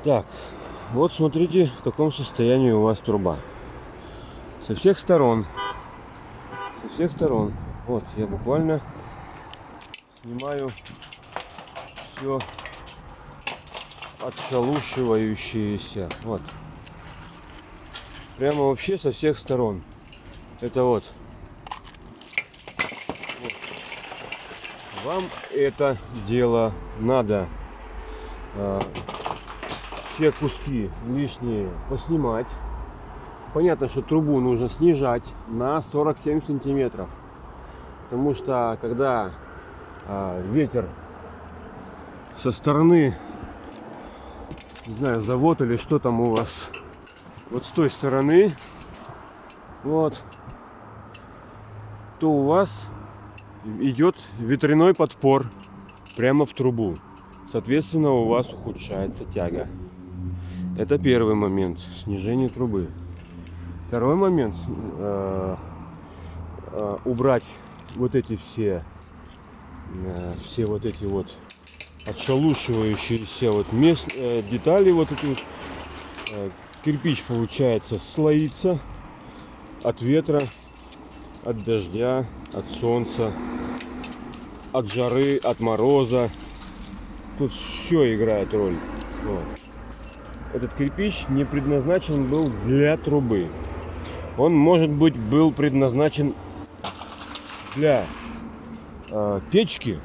Так, вот смотрите, в каком состоянии у вас труба. Со всех сторон. Вот, я буквально снимаю все отшелушивающееся. Вот. Прямо вообще со всех сторон. Это вот. Вам это дело надо все куски лишние поснимать. Понятно, что трубу нужно снижать на 47 сантиметров. Потому что когда ветер со стороны, не знаю, завод или что там у вас, вот с той стороны, вот, то у вас идет ветряной подпор прямо в трубу. Соответственно, у вас ухудшается тяга. Это первый момент — снижение трубы. Второй момент — убрать вот эти все вот эти вот отшелушивающиеся вот детали, вот эти вот. Кирпич, получается, слоится от ветра, от дождя, от солнца, от жары, от мороза. Тут все играет роль. Вот. Этот кирпич не предназначен был для трубы. Он, может быть, был предназначен для печки,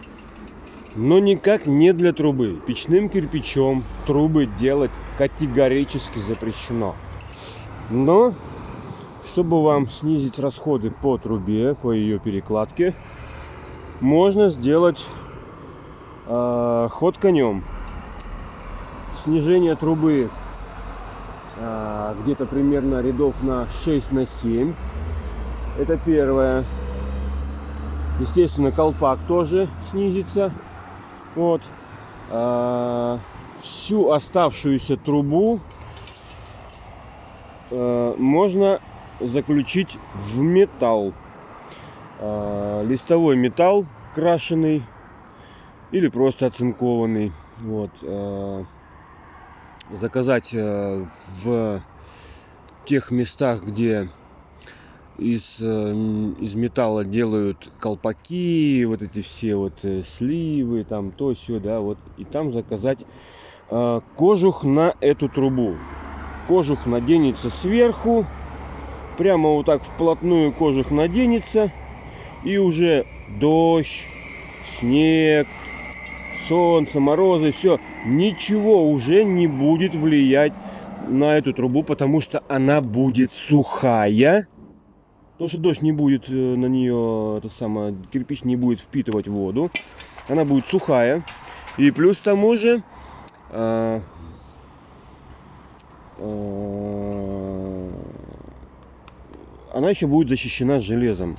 но никак не для трубы. Печным кирпичом трубы делать категорически запрещено. Но чтобы вам снизить расходы по трубе, по ее перекладке, можно сделать ход конем. Снижение трубы где-то примерно рядов на 6 на 7. Это первое. Естественно, колпак тоже снизится. Вот. Всю оставшуюся трубу можно заключить в металл. Листовой металл крашеный или просто оцинкованный. Вот. Заказать в тех местах, где из металла делают колпаки, вот эти все вот сливы, там то сё, да, вот, и там заказать кожух на эту трубу. Кожух наденется сверху, прямо вот так вплотную кожух наденется, и уже дождь, снег, солнце, морозы, все, ничего уже не будет влиять на эту трубу, потому что она будет сухая. Потому что дождь не будет на нее, кирпич не будет впитывать воду. Она будет сухая. И плюс к тому же она еще будет защищена железом.